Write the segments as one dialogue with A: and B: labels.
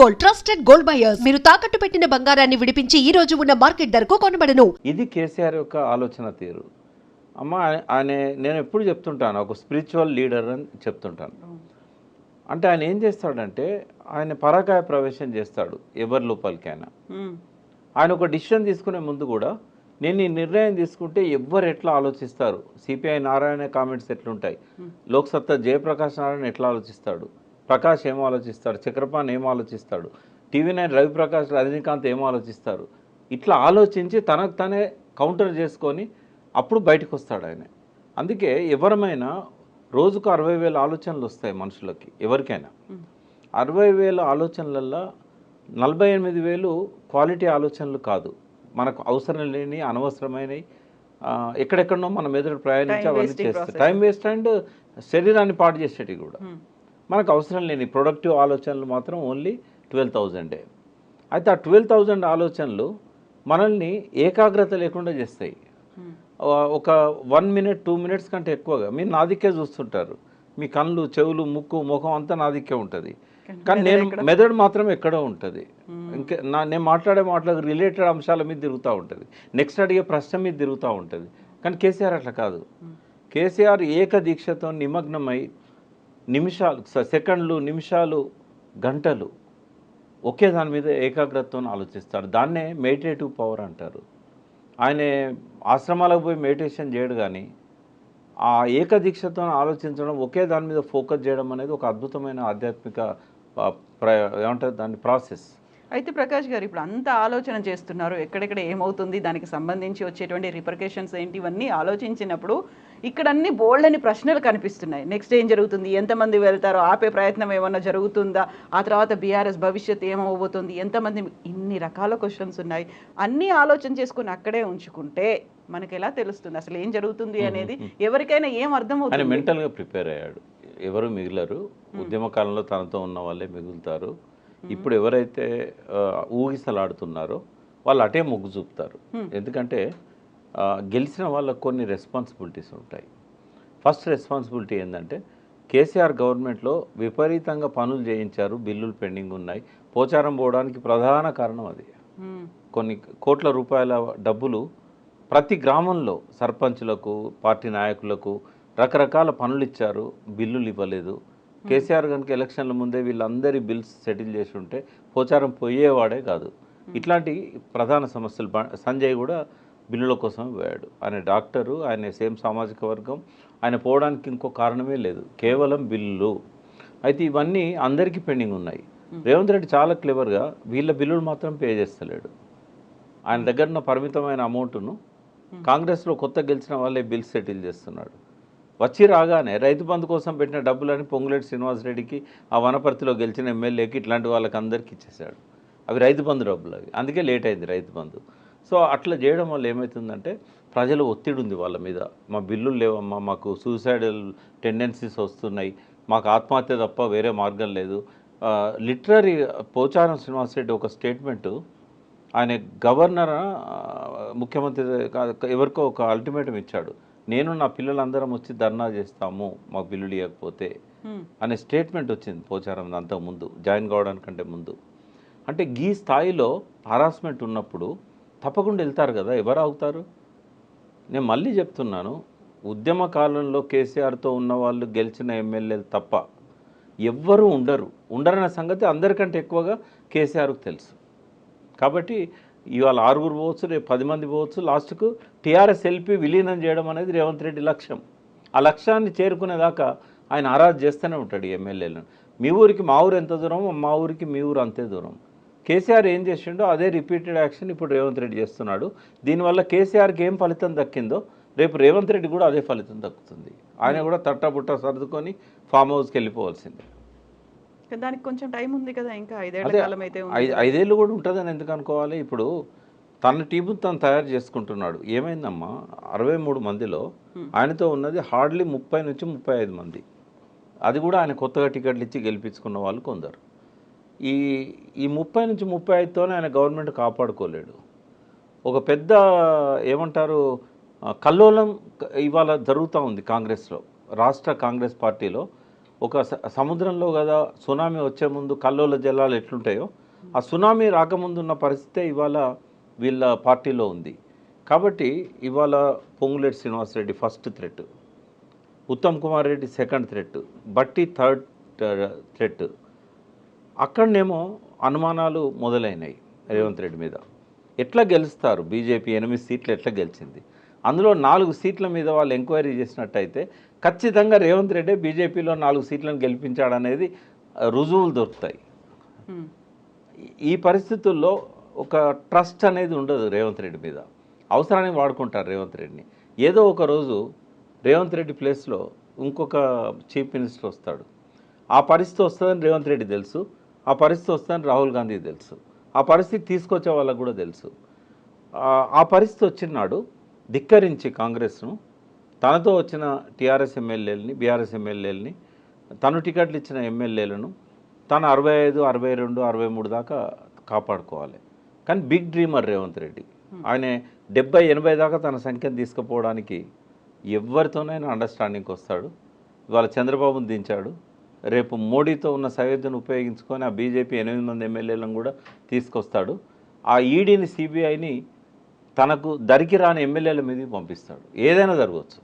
A: Gold, trusted gold buyers. మీరు తాకట్టు పెట్టిన బంగారాన్ని విడిపించి ఈ రోజు ఉన్న మార్కెట్ ధరకు కొనబడను.
B: ఇది కేసీఆర్ యొక్క ఆలోచన తీరు. అమ్మ ఆయన నేను ఎప్పుడు చెప్తుంటాను, ఒక స్పిరిచువల్ లీడర్ అని చెప్తుంటాను. అంటే ఆయన ఏం చేస్తాడంటే ఆయన పరాకాయ ప్రవేశం చేస్తాడు ఎవరి లోపలికైనా. ఆయన ఒక డిసిషన్ తీసుకునే ముందు కూడా నేను ఈ నిర్ణయం తీసుకుంటే ఎవ్వరు ఎట్లా ఆలోచిస్తారు, సిపిఐ నారాయణ కామెంట్స్ ఎట్లుంటాయి, లోక్సత్తా జయప్రకాష్ నారాయణ ఎట్లా ఆలోచిస్తాడు, ప్రకాష్ ఏం ఆలోచిస్తాడు, చక్రపాణి ఏం ఆలోచిస్తాడు, TV9 రవిప్రకాష్ రజనీకాంత్ ఏం ఆలోచిస్తారు, ఇట్లా ఆలోచించి తనకు తనే కౌంటర్ చేసుకొని అప్పుడు బయటకు వస్తాడు ఆయన. అందుకే ఎవరమైనా రోజుకు 60,000 ఆలోచనలు వస్తాయి మనుషులకి, ఎవరికైనా 60,000 ఆలోచనలల్లో 48,000 క్వాలిటీ ఆలోచనలు కాదు, మనకు అవసరం లేని అనవసరమైనవి, ఎక్కడెక్కడనో మన మెదడు ప్రయాణించి అవన్నీ చేస్తాయి, టైం వేస్ట్ అండ్ శరీరాన్ని పాడు చేసేటివి కూడా. మనకు అవసరం లేని ప్రొడక్టివ్ ఆలోచనలు మాత్రం ఓన్లీ 12,000. అయితే ఆ 12,000 ఆలోచనలు మనల్ని ఏకాగ్రత లేకుండా చేస్తాయి. ఒక 1 మినిట్ 2 మినిట్స్ కంటే ఎక్కువగా మీరు నా దిక్కే చూస్తుంటారు, మీ కళ్ళు చెవులు ముక్కు ముఖం అంతా నా దిక్కే ఉంటుంది, కానీ నేను మెదడు మాత్రం ఎక్కడో ఉంటుంది. ఇంకా నేను మాట్లాడే మాటలకు రిలేటెడ్ అంశాల మీద తిరుగుతూ ఉంటుంది, నెక్స్ట్ అడిగే ప్రశ్న మీద తిరుగుతూ ఉంటుంది. కానీ కేసీఆర్ అట్లా కాదు. కేసీఆర్ ఏకదీక్షతో నిమగ్నమై నిమిషాలు, సెకండ్లు, నిమిషాలు, గంటలు ఒకే దాని మీద ఏకాగ్రతతో ఆలోచిస్తాడు. దాన్నే మెడిటేటివ్ పవర్ అంటారు. ఆయన ఆశ్రమాలకు పోయి మెడిటేషన్ చేయడు, కానీ ఆ ఏకదీక్షతో ఆలోచించడం, ఒకే దాని మీద ఫోకస్ చేయడం అనేది ఒక అద్భుతమైన ఆధ్యాత్మిక ఏమంటారు దాని ప్రాసెస్.
C: అయితే ప్రకాష్ గారు ఇప్పుడు అంత ఆలోచన చేస్తున్నారు, ఎక్కడెక్కడ ఏమవుతుంది, దానికి సంబంధించి వచ్చేటువంటి రిపర్కేషన్స్ ఏంటి, ఇవన్నీ ఆలోచించినప్పుడు ఇక్కడ అన్ని బోల్డ్ అని ప్రశ్నలు కనిపిస్తున్నాయి. నెక్స్ట్ ఏం జరుగుతుంది, ఎంతమంది వెళ్తారో, ఆపే ప్రయత్నం ఏమన్నా జరుగుతుందా, ఆ తర్వాత బీఆర్ఎస్ భవిష్యత్తు ఏమవబోతుంది, ఎంతమంది, ఇన్ని రకాల క్వశ్చన్స్ ఉన్నాయి. అన్నీ ఆలోచన చేసుకుని అక్కడే ఉంచుకుంటే మనకి ఎలా తెలుస్తుంది అసలు ఏం జరుగుతుంది అనేది, ఎవరికైనా ఏం అర్థమవుతుంది?
B: ఆయన మెంటల్గా ప్రిపేర్ అయ్యాడు. ఎవరు మిగిలరు, ఉద్యమ కాలంలో తనతో ఉన్న వాళ్ళే మిగులుతారు. ఇప్పుడు ఎవరైతే ఊగిసలాడుతున్నారో వాళ్ళు అటే మొగ్గు చూపుతారు. ఎందుకంటే గెలిచిన వాళ్ళకు కొన్ని రెస్పాన్సిబిలిటీస్ ఉంటాయి. ఫస్ట్ రెస్పాన్సిబిలిటీ ఏంటంటే కేసీఆర్ గవర్నమెంట్లో విపరీతంగా పనులు చేయించారు, బిల్లులు పెండింగ్ ఉన్నాయి. పోచారం పోవడానికి ప్రధాన కారణం అది. కొన్ని కోట్ల రూపాయల డబ్బులు ప్రతి గ్రామంలో సర్పంచులకు, పార్టీ నాయకులకు రకరకాల పనులు ఇచ్చారు, బిల్లులు ఇవ్వలేదు. కేసీఆర్ కనుక ఎలక్షన్ల ముందే వీళ్ళందరి బిల్స్ సెటిల్ చేసి ఉంటే పోచారం పోయేవాడే కాదు. ఇట్లాంటి ప్రధాన సమస్యలు సంజయ్ కూడా బిల్లుల కోసం పోయాడు. ఆయన డాక్టరు, ఆయన సేమ్ సామాజిక వర్గం, ఆయన పోవడానికి ఇంకో కారణమే లేదు, కేవలం బిల్లులు. అయితే ఇవన్నీ అందరికీ పెండింగ్ ఉన్నాయి. రేవంత్ రెడ్డి చాలా క్లెవర్గా వీళ్ళ బిల్లులు మాత్రం పే చేస్తలేడు. ఆయన దగ్గర ఉన్న పరిమితమైన అమౌంట్ను కాంగ్రెస్లో కొత్త గెలిచిన వాళ్ళే బిల్స్ సెటిల్ చేస్తున్నాడు. వచ్చి రాగానే రైతు బంధు కోసం పెట్టిన డబ్బులని పొంగులేటి శ్రీనివాసరెడ్డికి, ఆ వనపర్తిలో గెలిచిన ఎమ్మెల్యేకి, ఇట్లాంటి వాళ్ళకి అందరికీ ఇచ్చేసాడు. అవి రైతు బంధు డబ్బులు, అవి అందుకే లేట్ అయింది రైతు బంధు. సో అట్లా చేయడం వల్ల ఏమవుతుందంటే ప్రజలు ఒత్తిడి ఉంది వాళ్ళ మీద, మా బిల్లులు లేవమ్మా, మాకు సూసైడల్ టెండెన్సీస్ వస్తున్నాయి, మాకు ఆత్మహత్య తప్ప వేరే మార్గం లేదు. లిటరరీ పోచారం శ్రీనివాసరెడ్డి ఒక స్టేట్మెంటు, ఆయన గవర్నర్ ముఖ్యమంత్రి ఎవరికో ఒక అల్టిమేటం ఇచ్చాడు, నేను నా పిల్లలందరం వచ్చి ధర్నా చేస్తాము మా బిల్లులు ఇవ్వకపోతే అనే స్టేట్మెంట్ వచ్చింది పోచారం అంతకుముందు, జాయిన్ కావడానికంటే ముందు. అంటే ఈ స్థాయిలో హరాస్మెంట్ ఉన్నప్పుడు తప్పకుండా వెళ్తారు కదా, ఎవరు అవుతారు? నేను మళ్ళీ చెప్తున్నాను, ఉద్యమ కాలంలో కేసీఆర్తో ఉన్న వాళ్ళు గెలిచిన ఎమ్మెల్యేలు తప్ప ఎవ్వరూ ఉండరన్న సంగతి అందరికంటే ఎక్కువగా కేసీఆర్కు తెలుసు. కాబట్టి ఇవాళ 6 పోవచ్చు, రేపు 10 మంది పోవచ్చు, లాస్ట్కు టీఆర్ఎస్ ఎల్పీ విలీనం చేయడం అనేది రేవంత్ రెడ్డి లక్ష్యం. ఆ లక్ష్యాన్ని చేరుకునేదాకా ఆయన ఆరాధన చేస్తూనే ఉంటాడు ఈ ఎమ్మెల్యేలను. మీ ఊరికి మా ఊరు ఎంత దూరం, మా ఊరికి మీ ఊరు అంతే దూరం. కేసీఆర్ ఏం చేసిండో అదే రిపీటెడ్ యాక్షన్ ఇప్పుడు రేవంత్ రెడ్డి చేస్తున్నాడు. దీనివల్ల కేసీఆర్కి ఏం ఫలితం దక్కిందో రేపు రేవంత్ రెడ్డి కూడా అదే ఫలితం దక్కుతుంది. ఆయన కూడా తట్టబుట్ట సర్దుకొని ఫామ్ హౌస్కి వెళ్ళిపోవాల్సిందే.
C: దానికి కొంచెం టైం ఉంది కదా, ఇంకా 5 ఏళ్ల కాలం అయితే ఉంది.
B: 5 ఏళ్ళు కూడా ఉంటుందని ఎందుకు అనుకోవాలి? ఇప్పుడు తన టీము తను తయారు చేసుకుంటున్నాడు. ఏమైందమ్మా, 63 మందిలో ఆయనతో ఉన్నది హార్డ్లీ 30 నుంచి 35 మంది. అది కూడా ఆయన కొత్తగా టికెట్లు ఇచ్చి గెలిపించుకున్న వాళ్ళు కొందరు. ఈ 30 నుంచి 35తోనే ఆయన గవర్నమెంట్ కాపాడుకోలేడు. ఒక పెద్ద ఏమంటారు కల్లోలం ఇవాళ జరుగుతూ ఉంది కాంగ్రెస్లో, రాష్ట్ర కాంగ్రెస్ పార్టీలో. ఒక సముద్రంలో కదా సునామీ వచ్చే ముందు కల్లోల జలాలు ఎట్లుంటాయో ఆ సునామీ రాకముందు ఉన్న పరిస్థితే ఇవాళ వీళ్ళ పార్టీలో ఉంది. కాబట్టి ఇవాళ Ponguleti Srinivasa Reddy first threat, Uttam Kumar Reddy second threat, Bhatti third threat. అక్కడనేమో అనుమానాలు మొదలైనాయి రేవంత్ రెడ్డి మీద. ఎట్లా గెలుస్తారు? బీజేపీ 8 సీట్లు ఎట్లా గెలిచింది? అందులో 4 సీట్ల మీద వాళ్ళు ఎంక్వైరీ చేసినట్టయితే ఖచ్చితంగా రేవంత్ రెడ్డి బీజేపీలో 4 సీట్లను గెలిపించాడనేది రుజువులు దొరుకుతాయి. ఈ పరిస్థితుల్లో ఒక ట్రస్ట్ అనేది ఉండదు రేవంత్ రెడ్డి మీద. అవసరానికి వాడుకుంటారు రేవంత్ రెడ్డిని. ఏదో ఒక రోజు రేవంత్ రెడ్డి ప్లేస్లో ఇంకొక చీఫ్ మినిస్టర్ వస్తాడు. ఆ పరిస్థితి వస్తుందని రేవంత్ రెడ్డి తెలుసు, ఆ పరిస్థితి వస్తుందని రాహుల్ గాంధీ తెలుసు, ఆ పరిస్థితి తీసుకొచ్చే వాళ్ళకు కూడా తెలుసు. ఆ పరిస్థితి వచ్చినాడు ధిక్కరించి కాంగ్రెస్ను, తనతో వచ్చిన టీఆర్ఎస్ ఎమ్మెల్యేలని, బీఆర్ఎస్ ఎమ్మెల్యేలని, తను టికెట్లు ఇచ్చిన ఎమ్మెల్యేలను తను 65, 62, 63 దాకా కాపాడుకోవాలి. కానీ బిగ్ డ్రీమర్ రేవంత్ రెడ్డి. ఆయన 70, 80 దాకా తన సంఖ్యను తీసుకుపోవడానికి ఎవరితోనైనా అండర్స్టాండింగ్కి వస్తాడు. ఇవాళ చంద్రబాబును దించాడు, రేపు మోడీతో ఉన్న సయోధ్యను ఉపయోగించుకొని ఆ బీజేపీ 8 మంది ఎమ్మెల్యేలను కూడా తీసుకొస్తాడు. ఆ ఈడీని, సిబిఐని తనకు దరికి రాని ఎమ్మెల్యేల మీదకి పంపిస్తాడు. ఏదైనా జరగవచ్చు.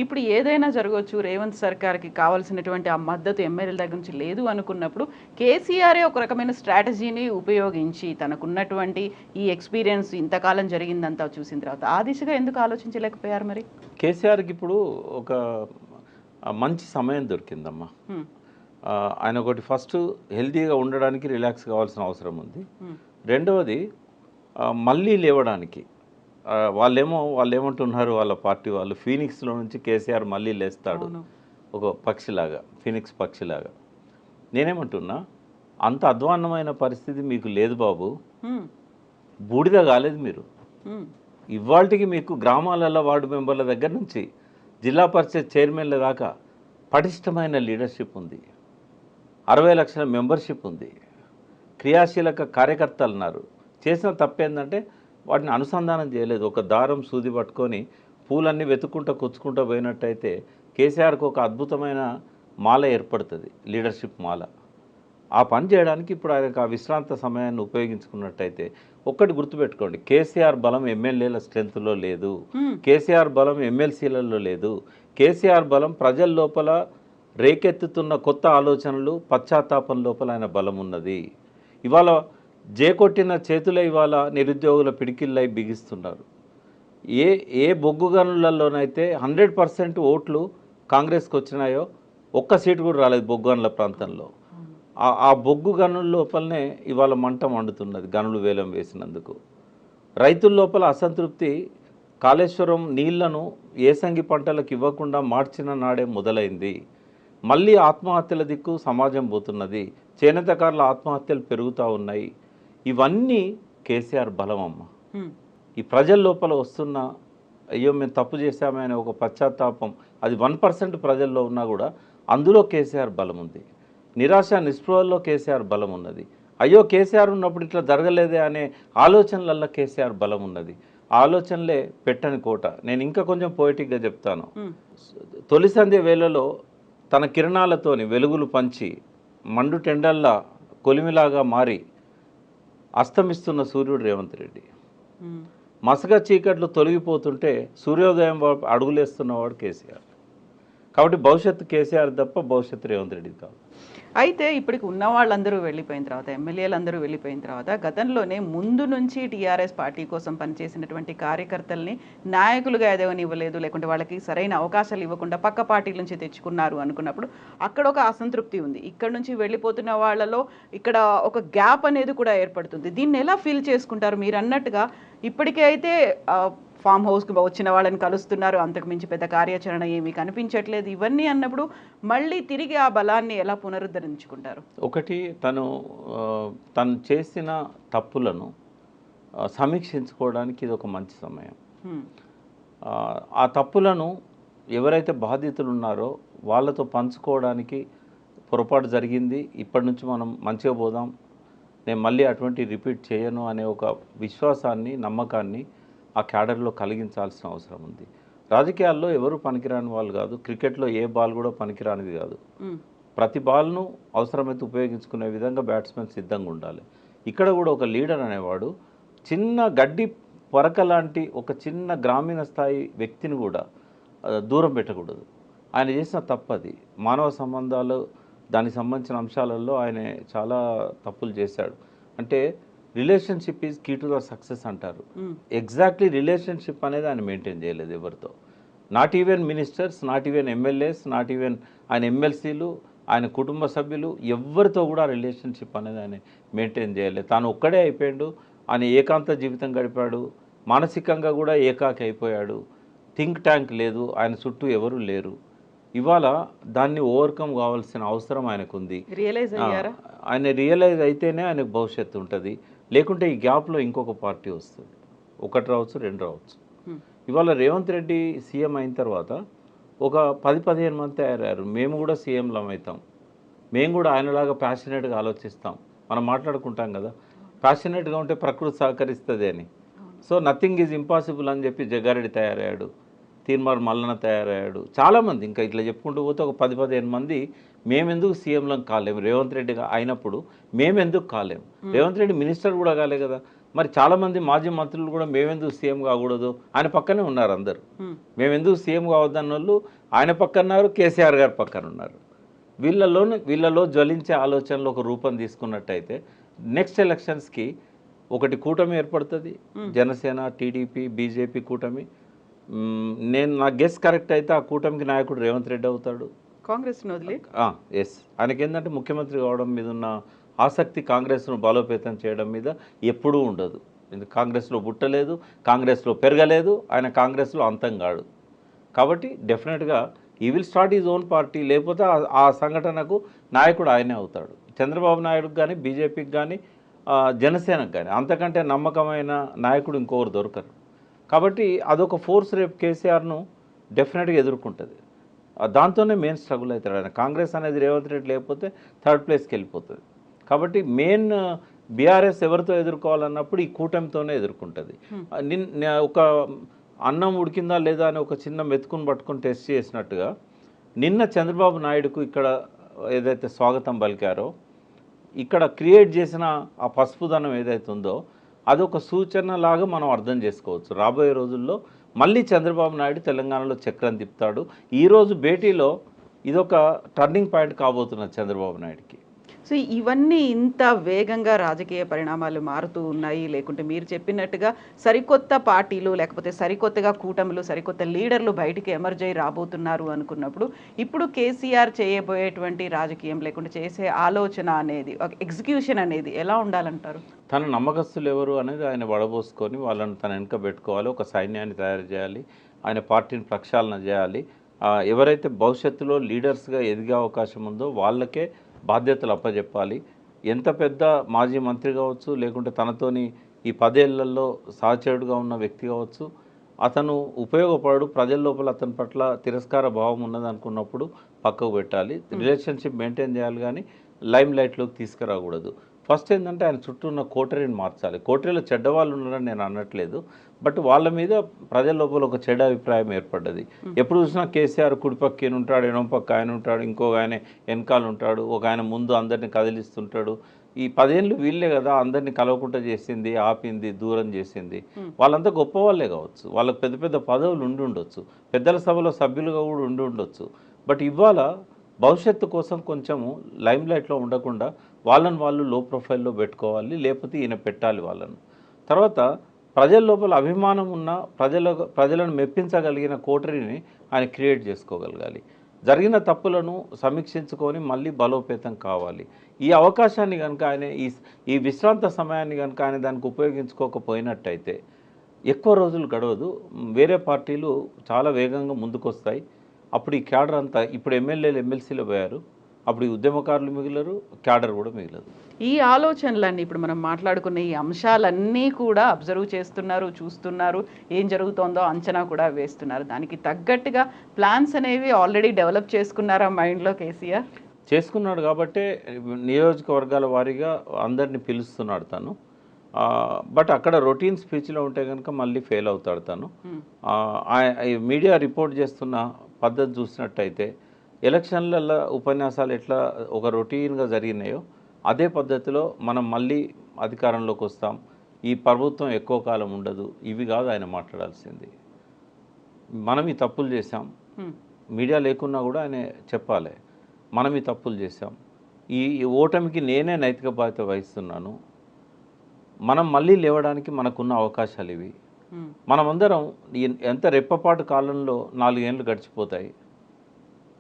C: ఇప్పుడు ఏదైనా జరగవచ్చు. రేవంత్ సర్కార్కి కావాల్సినటువంటి ఆ మద్దతు ఎమ్మెల్యేల దగ్గర నుంచి లేదు అనుకున్నప్పుడు కేసీఆరే ఒక రకమైన స్ట్రాటజీని ఉపయోగించి తనకున్నటువంటి ఈ ఎక్స్పీరియన్స్ ఇంతకాలం జరిగిందంతా చూసిన తర్వాత ఆ దిశగా ఎందుకు ఆలోచించలేకపోయారు? మరి
B: కేసీఆర్కి ఇప్పుడు ఒక మంచి సమయం దొరికిందమ్మా. ఆయన ఒకటి ఫస్ట్ హెల్తీగా ఉండడానికి రిలాక్స్ కావాల్సిన అవసరం ఉంది. రెండవది మళ్ళీ లేవడానికి వాళ్ళు ఏమంటున్నారు, వాళ్ళ పార్టీ వాళ్ళు ఫీనిక్స్లో నుంచి కేసీఆర్ మళ్ళీ లేస్తాడు ఒక పక్షిలాగా, ఫీనిక్స్ పక్షిలాగా. నేనేమంటున్నా, అంత అధ్వాన్నమైన పరిస్థితి మీకు లేదు బాబు, బూడిద కాలేదు మీరు. ఇవాళకి మీకు గ్రామాలలో వార్డు మెంబర్ల దగ్గర నుంచి జిల్లా పరిషత్ చైర్మన్ల దాకా పటిష్టమైన లీడర్షిప్ ఉంది, 60 లక్షల మెంబర్షిప్ ఉంది, క్రియాశీలక కార్యకర్తలు ఉన్నారు. చేసిన తప్పేందంటే వాటిని అనుసంధానం చేయలేదు. ఒక దారం సూది పట్టుకొని పూలన్నీ వెతుక్కుంటూ కూర్చుకుంటూ పోయినట్టయితే కేసీఆర్కి ఒక అద్భుతమైన మాల ఏర్పడుతుంది, లీడర్షిప్ మాల. ఆ పని చేయడానికి ఇప్పుడు ఆయనకు ఆ విశ్రాంత సమయాన్ని ఉపయోగించుకున్నట్టయితే ఒక్కటి గుర్తుపెట్టుకోండి, కేసీఆర్ బలం ఎమ్మెల్యేల స్ట్రెంత్లో లేదు, కేసీఆర్ బలం ఎమ్మెల్సీలలో లేదు. కేసీఆర్ బలం ప్రజల లోపల రేకెత్తుతున్న కొత్త ఆలోచనలు, పశ్చాత్తాపం లోపల ఆయన బలం ఉన్నది. ఇవాళ జేకొట్టిన చేతులే ఇవాళ నిరుద్యోగుల పిడికిళ్ళై బిగిస్తున్నారు. ఏ బొగ్గు గనులలోనైతే 100% ఓట్లు కాంగ్రెస్కి వచ్చినాయో ఒక్క సీటు కూడా రాలేదు బొగ్గు గనుల ప్రాంతంలో. ఆ బొగ్గు గనుల లోపలనే ఇవాళ మంట మండుతున్నది, గనులు వేలం వేసినందుకు. రైతుల లోపల అసంతృప్తి కాళేశ్వరం నీళ్లను ఏసంగి పంటలకు ఇవ్వకుండా మార్చిన నాడే మొదలైంది. మళ్ళీ ఆత్మహత్యల దిక్కు సమాజం పోతున్నది, చేనేతకారుల ఆత్మహత్యలు పెరుగుతూ ఉన్నాయి. ఇవన్నీ కేసీఆర్ బలం అమ్మ. ఈ ప్రజల లోపల వస్తున్న అయ్యో మేము తప్పు చేశామనే ఒక పశ్చాత్తాపం, అది 1% ప్రజల్లో ఉన్నా కూడా అందులో కేసీఆర్ బలం ఉంది. నిరాశ నిస్పృహల్లో కేసీఆర్ బలం ఉన్నది. అయ్యో కేసీఆర్ ఉన్నప్పుడు ఇట్లా జరగలేదే అనే ఆలోచనలల్లో కేసీఆర్ బలం ఉన్నది. ఆలోచనలే పెట్టని కోట. నేను ఇంకా కొంచెం పోయిటిక్గా చెప్తాను. తొలి సంధ్య వేళలో తన కిరణాలతోని వెలుగులు పంచి మండు టెండల్లా కొలిమిలాగా మారి అస్తమిస్తున్న సూర్యుడు రేవంత్ రెడ్డి. మసక చీకట్లు తొలగిపోతుంటే సూర్యోదయం అడుగులేస్తున్నవాడు కేసీఆర్. కాబట్టి భవిష్యత్తు కేసీఆర్ తప్ప భవిష్యత్తు రేవంత్ రెడ్డి కాదు.
C: అయితే ఇప్పటికి ఉన్న వాళ్ళందరూ వెళ్ళిపోయిన తర్వాత, ఎమ్మెల్యేలందరూ వెళ్ళిపోయిన తర్వాత, గతంలోనే ముందు నుంచి టీఆర్ఎస్ పార్టీ కోసం పనిచేసినటువంటి కార్యకర్తల్ని నాయకులుగా ఎదగనివ్వలేదు, లేకుంటే వాళ్ళకి సరైన అవకాశాలు ఇవ్వకుండా పక్క పార్టీల నుంచి తెచ్చుకున్నారు అనుకున్నప్పుడు అక్కడ ఒక అసంతృప్తి ఉంది. ఇక్కడ నుంచి వెళ్ళిపోతున్న వాళ్ళలో ఇక్కడ ఒక గ్యాప్ అనేది కూడా ఏర్పడుతుంది. దీన్ని ఎలా ఫీల్ చేసుకుంటారు? మీరు అన్నట్టుగా ఇప్పటికే అయితే ఫామ్ హౌస్కి వచ్చిన వాళ్ళని కలుస్తున్నారు, అంతకుమించి పెద్ద కార్యాచరణ ఏమీ కనిపించట్లేదు. ఇవన్నీ అన్నప్పుడు మళ్ళీ తిరిగి ఆ బలాన్ని ఎలా పునరుద్ధరించుకుంటారు?
B: ఒకటి, తను చేసిన తప్పులను సమీక్షించుకోవడానికి ఇది ఒక మంచి సమయం. ఆ తప్పులను ఎవరైతే బాధితులు ఉన్నారో వాళ్ళతో పంచుకోవడానికి పొరపాటు జరిగింది, ఇప్పటి నుంచి మనం మంచిగా పోదాం, నేను మళ్ళీ అటువంటి రిపీట్ చేయను అనే ఒక విశ్వాసాన్ని, నమ్మకాన్ని ఆ క్యాడర్లో కలిగించాల్సిన అవసరం ఉంది. రాజకీయాల్లో ఎవరు పనికిరాని వాళ్ళు కాదు, క్రికెట్లో ఏ బాల్ కూడా పనికిరానిది కాదు. ప్రతి బాల్ను అవసరమైతే ఉపయోగించుకునే విధంగా బ్యాట్స్మెన్ సిద్ధంగా ఉండాలి. ఇక్కడ కూడా ఒక లీడర్ అనేవాడు చిన్న గడ్డి పొరక లాంటి ఒక చిన్న గ్రామీణ స్థాయి వ్యక్తిని కూడా దూరం పెట్టకూడదు. ఆయన చేసిన తప్పది. మానవ సంబంధాలు దానికి సంబంధించిన అంశాలలో ఆయన చాలా తప్పులు చేశాడు. అంటే relationship is key to the success అంటారు. ఎగ్జాక్ట్లీ రిలేషన్షిప్ అనేది ఆయన మెయింటైన్ చేయలేదు ఎవరితో. Not even ministers, not even MLAs, not even ఆయన ఎమ్మెల్సీలు, ఆయన కుటుంబ సభ్యులు ఎవరితో కూడా రిలేషన్షిప్ అనేది ఆయన మెయింటైన్ చేయలేదు. తాను ఒక్కడే అయిపోయాడు. ఆయన ఏకాంత జీవితం గడిపాడు. మానసికంగా కూడా ఏకాకి అయిపోయాడు. థింక్ ట్యాంక్ లేదు, ఆయన చుట్టూ ఎవరు లేరు. ఇవాళ దాన్ని ఓవర్కమ్ కావాల్సిన అవసరం ఆయనకు ఉంది. ఆయన రియలైజ్ అయితేనే ఆయనకు భవిష్యత్తు ఉంటుంది. లేకుంటే ఈ గ్యాప్లో ఇంకొక పార్టీ వస్తుంది. ఒకటి రావచ్చు, రెండు రావచ్చు. ఇవాళ రేవంత్ రెడ్డి సీఎం అయిన తర్వాత ఒక 10-15 మంది తయారయ్యారు. మేము కూడా సీఎంలం అవుతాం, మేము కూడా ఆయనలాగా ప్యాషనేట్గా ఆలోచిస్తాం. మనం మాట్లాడుకుంటాం కదా, ప్యాషనేట్గా ఉంటే ప్రకృతి సహకరిస్తుంది అని. సో నథింగ్ ఈజ్ ఇంపాసిబుల్ అని చెప్పి జగ్గారెడ్డి తయారయ్యాడు, తీన్మార్ మల్లన్న తయారయ్యాడు, చాలామంది ఇంకా ఇట్లా చెప్పుకుంటూ పోతే ఒక 10-15 మంది మేమెందుకు సీఎంలం కాలేము, రేవంత్ రెడ్డిగా అయినప్పుడు మేమెందుకు కాలేము. రేవంత్ రెడ్డి మినిస్టర్ కూడా కాలే కదా, మరి చాలామంది మాజీ మంత్రులు కూడా మేమెందుకు సీఎం కాకూడదు, ఆయన పక్కనే ఉన్నారు అందరూ. మేమెందుకు సీఎం కావద్దన్న వాళ్ళు ఆయన పక్కన ఉన్నారు, కేసీఆర్ గారు పక్కన ఉన్నారు. వీళ్ళలో జ్వలించే ఆలోచనలు ఒక రూపం తీసుకున్నట్టయితే నెక్స్ట్ ఎలక్షన్స్కి ఒకటి కూటమి ఏర్పడుతుంది. జనసేన, టీడీపీ, బీజేపీ కూటమి. నా గెస్ కరెక్ట్ అయితే ఆ కూటమికి నాయకుడు రేవంత్ రెడ్డి అవుతాడు.
C: కాంగ్రెస్
B: ఎస్, ఆయనకి ఏంటంటే ముఖ్యమంత్రి కావడం మీద ఉన్న ఆసక్తి కాంగ్రెస్ను బలోపేతం చేయడం మీద ఎప్పుడూ ఉండదు. కాంగ్రెస్లో పుట్టలేదు, కాంగ్రెస్లో పెరగలేదు, ఆయన కాంగ్రెస్లో అంతం కాడు. కాబట్టి డెఫినెట్గా ఈ will start is own party. లేకపోతే ఆ సంఘటనకు నాయకుడు ఆయనే అవుతాడు. చంద్రబాబు నాయుడుకి కానీ, బీజేపీకి కానీ, జనసేనకు కానీ అంతకంటే నమ్మకమైన నాయకుడు ఇంకొకరు దొరకరు. కాబట్టి అదొక ఫోర్స్ రేపు కేసీఆర్ను డెఫినెట్గా ఎదుర్కొంటుంది. దాంతోనే మెయిన్ స్ట్రగుల్ అవుతాడు ఆయన. కాంగ్రెస్ అనేది రేవంత్ రెడ్డి లేకపోతే థర్డ్ ప్లేస్కి వెళ్ళిపోతుంది. కాబట్టి మెయిన్ బీఆర్ఎస్ ఎవరితో ఎదుర్కోవాలన్నప్పుడు ఈ కూటమితోనే ఎదుర్కొంటుంది. ఒక అన్నం ఉడికిందా లేదా అని ఒక చిన్న మెతుకుని పట్టుకొని టెస్ట్ చేసినట్టుగా నిన్న చంద్రబాబు నాయుడుకు ఇక్కడ ఏదైతే స్వాగతం పలికారో, ఇక్కడ క్రియేట్ చేసిన ఆ పసుపుదనం ఏదైతే ఉందో అదొక సూచనలాగా మనం అర్థం చేసుకోవచ్చు. రాబోయే రోజుల్లో మళ్ళీ చంద్రబాబు నాయుడు తెలంగాణలో చక్రం తిప్పుతాడు. ఈరోజు భేటీలో ఇదొక టర్నింగ్ పాయింట్ కాబోతున్నది చంద్రబాబు నాయుడుకి.
C: సో ఇవన్నీ ఇంత వేగంగా రాజకీయ పరిణామాలు మారుతూ ఉన్నాయి, లేకుంటే మీరు చెప్పినట్టుగా సరికొత్త పార్టీలు లేకపోతే సరికొత్తగా కూటములు, సరికొత్త లీడర్లు బయటికి ఎమర్జ్ అయ్యి రాబోతున్నారు అనుకున్నప్పుడు ఇప్పుడు కేసీఆర్ చేయబోయేటువంటి రాజకీయం లేకుంటే చేసే ఆలోచన అనేది, ఒక ఎగ్జిక్యూషన్ అనేది ఎలా ఉండాలంటారు?
B: తన నమ్మకస్తులు ఎవరు అనేది ఆయన వడబోసుకొని వాళ్ళని తన వెనుక పెట్టుకోవాలి. ఒక సైన్యాన్ని తయారు చేయాలి, ఆయన పార్టీని ప్రక్షాళన చేయాలి. ఎవరైతే భవిష్యత్తులో లీడర్స్గా ఎదిగే అవకాశం ఉందో వాళ్ళకే బాధ్యతలు అప్పచెప్పాలి. ఎంత పెద్ద మాజీ మంత్రి కావచ్చు, లేకుంటే తనతోని ఈ 10 ఏళ్లలో సహచరుడుగా ఉన్న వ్యక్తి కావచ్చు, అతను ఉపయోగపడు, ప్రజల లోపల అతని పట్ల తిరస్కార భావం ఉన్నదనుకున్నప్పుడు పక్కకు పెట్టాలి. రిలేషన్షిప్ మెయింటైన్ చేయాలి, కానీ లైమ్ లైట్లోకి తీసుకురాకూడదు. ఫస్ట్ ఏంటంటే ఆయన చుట్టూ ఉన్న కోటరీని మార్చాలి. కోటరీలో చెడ్డవాళ్ళు ఉన్నారని నేను అనట్లేదు, బట్ వాళ్ళ మీద ప్రజల లోపల ఒక చెడ్డ అభిప్రాయం ఏర్పడ్డది. ఎప్పుడు చూసినా కేసీఆర్ కుడిపక్క ఈయన ఉంటాడు, ఎడమ పక్క ఆయన ఉంటాడు, ఇంకొక ఆయన వెనకాల ఉంటాడు, ఒక ఆయన ముందు అందరినీ కదిలిస్తుంటాడు. ఈ 10 ఏళ్ళు వీళ్ళే కదా అందరినీ కలవకుండా చేసింది, ఆపింది, దూరం చేసింది. వాళ్ళంతా గొప్ప వాళ్ళే కావచ్చు, వాళ్ళకి పెద్ద పెద్ద పదవులు ఉండి ఉండొచ్చు, పెద్దల సభలో సభ్యులుగా కూడా ఉండి ఉండొచ్చు. బట్ ఇవాళ భవిష్యత్తు కోసం కొంచెము లైమ్ లైట్లో ఉండకుండా వాళ్ళని వాళ్ళు లో ప్రొఫైల్లో పెట్టుకోవాలి, లేకపోతే ఈయన పెట్టాలి వాళ్ళను. తర్వాత ప్రజల లోపల అభిమానం ఉన్న ప్రజలను మెప్పించగలిగిన కోటరీని ఆయన క్రియేట్ చేసుకోగలగాలి. జరిగిన తప్పులను సమీక్షించుకొని మళ్ళీ బలోపేతం కావాలి. ఈ అవకాశాన్ని కనుక ఆయన ఈ విశ్రాంత సమయాన్ని కనుక ఆయన దానికి ఉపయోగించుకోకపోయినట్టయితే ఎక్కువ రోజులు గడవదు. వేరే పార్టీలు చాలా వేగంగా ముందుకొస్తాయి. అప్పుడు ఈ క్యాడర్ అంతా, ఇప్పుడు ఎమ్మెల్యేలు ఎమ్మెల్సీలు పోయారు, అప్పుడు ఈ ఉద్యమకారులు మిగిలరు, క్యాడర్ కూడా మిగిలదు.
C: ఈ ఆలోచనలన్నీ ఇప్పుడు మనం మాట్లాడుకున్న ఈ అంశాలన్నీ కూడా అబ్జర్వ్ చేస్తున్నారు, చూస్తున్నారు, ఏం జరుగుతోందో అంచనా కూడా వేస్తున్నారు. దానికి తగ్గట్టుగా ప్లాన్స్ అనేవి ఆల్రెడీ డెవలప్ చేసుకున్నారా మైండ్లో కేసీఆర్?
B: చేసుకున్నాడు కాబట్టే నియోజకవర్గాల వారీగా అందరినీ పిలుస్తున్నాడు తను. బట్ అక్కడ రొటీన్ స్పీచ్లో ఉంటే కనుక మళ్ళీ ఫెయిల్ అవుతాడు తను. మీడియా రిపోర్ట్ చేస్తున్న పద్ధతి చూసినట్టయితే ఎలక్షన్లలో ఉపన్యాసాలు ఎట్లా ఒక రొటీన్గా జరిగినాయో అదే పద్ధతిలో మనం మళ్ళీ అధికారంలోకి వస్తాం, ఈ ప్రభుత్వం ఎక్కువ కాలం ఉండదు, ఇవి కాదు ఆయన మాట్లాడాల్సింది. మనం ఈ తప్పులు చేశాం, మీడియా లేకున్నా కూడా ఆయన చెప్పాలి, మనం ఈ తప్పులు చేశాం, ఈ ఓటమికి నేనే నైతిక బాధ్యత వహిస్తున్నాను, మనం మళ్ళీ లేవడానికి మనకున్న అవకాశాలు ఇవి. మనమందరం ఎంత రెప్పపాటు కాలంలో 4 ఏళ్ళు గడిచిపోతాయి,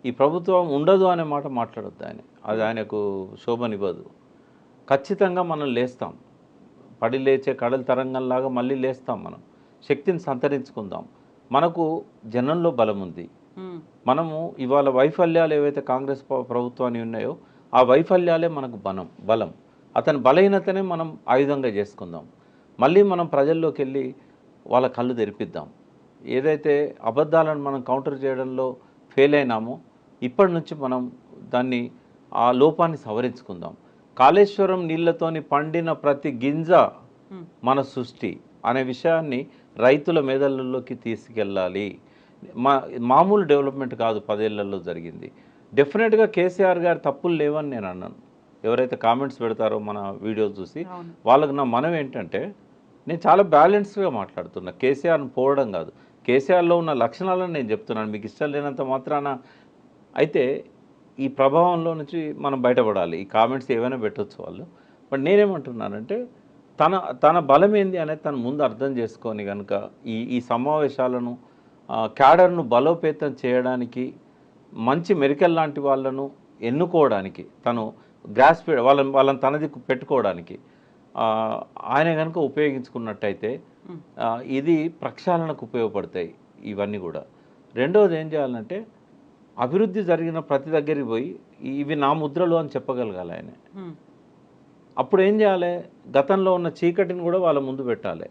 B: ఈ ప్రభుత్వం ఉండదు అనే మాట మాట్లాడొద్దు ఆయన, అది ఆయనకు శోభనివ్వదు. ఖచ్చితంగా మనం లేస్తాం, పడి లేచే కడల తరంగంలాగా మళ్ళీ లేస్తాం, మనం శక్తిని సంతరించుకుందాం. మనకు జనంలో బలం ఉంది. మనము ఇవాళ వైఫల్యాలు ఏవైతే కాంగ్రెస్ ప్రభుత్వాన్ని ఉన్నాయో ఆ వైఫల్యాలే మనకు బలం. అతని బలహీనతనే మనం ఆయుధంగా చేసుకుందాం. మళ్ళీ మనం ప్రజల్లోకి వెళ్ళి వాళ్ళ కళ్ళు తెరిపిద్దాం. ఏదైతే అబద్ధాలను మనం కౌంటర్ చేయడంలో ఫెయిల్ అయినామో ఇప్పటి నుంచి మనం దాన్ని ఆ లోపాన్ని సవరించుకుందాం. కాళేశ్వరం నీళ్లతోని పండిన ప్రతి గింజ మన సృష్టి అనే విషయాన్ని రైతుల మెదళ్ళలోకి తీసుకెళ్ళాలి. మామూలు డెవలప్మెంట్ కాదు 10 ఏళ్లలో జరిగింది. డెఫినెట్గా కేసీఆర్ గారి తప్పులు లేవని నేను అన్నాను. ఎవరైతే కామెంట్స్ పెడతారో మన వీడియోస్ చూసి వాళ్ళకి నా మనం ఏంటంటే, నేను చాలా బ్యాలెన్స్డ్గా మాట్లాడుతున్నా. కేసీఆర్ని పోవడం కాదు, కేసీఆర్లో ఉన్న లక్షణాలను నేను చెప్తున్నాను. మీకు ఇష్టం లేనంత మాత్రాన అయితే ఈ ప్రభావంలో నుంచి మనం బయటపడాలి. ఈ కామెంట్స్ ఏమైనా పెట్టవచ్చు వాళ్ళు, బట్ నేనేమంటున్నానంటే తన బలం ఏంది అనేది తను ముందు అర్థం చేసుకొని కనుక ఈ సమావేశాలను క్యాడర్ను బలోపేతం చేయడానికి, మంచి మెరికల్ లాంటి వాళ్ళను ఎన్నుకోవడానికి, తను గ్రాస్ వాళ్ళని తనది పెట్టుకోవడానికి ఆయన కనుక ఉపయోగించుకున్నట్టయితే ఇది ప్రక్షాళనకు ఉపయోగపడతాయి ఇవన్నీ కూడా. రెండవది ఏం చేయాలంటే, అభివృద్ధి జరిగిన ప్రతి దగ్గరికి పోయి ఇవి నా ముద్రలు అని చెప్పగలగాలి ఆయన. అప్పుడు ఏం చేయాలి, గతంలో ఉన్న చీకటిని కూడా వాళ్ళ ముందు పెట్టాలి.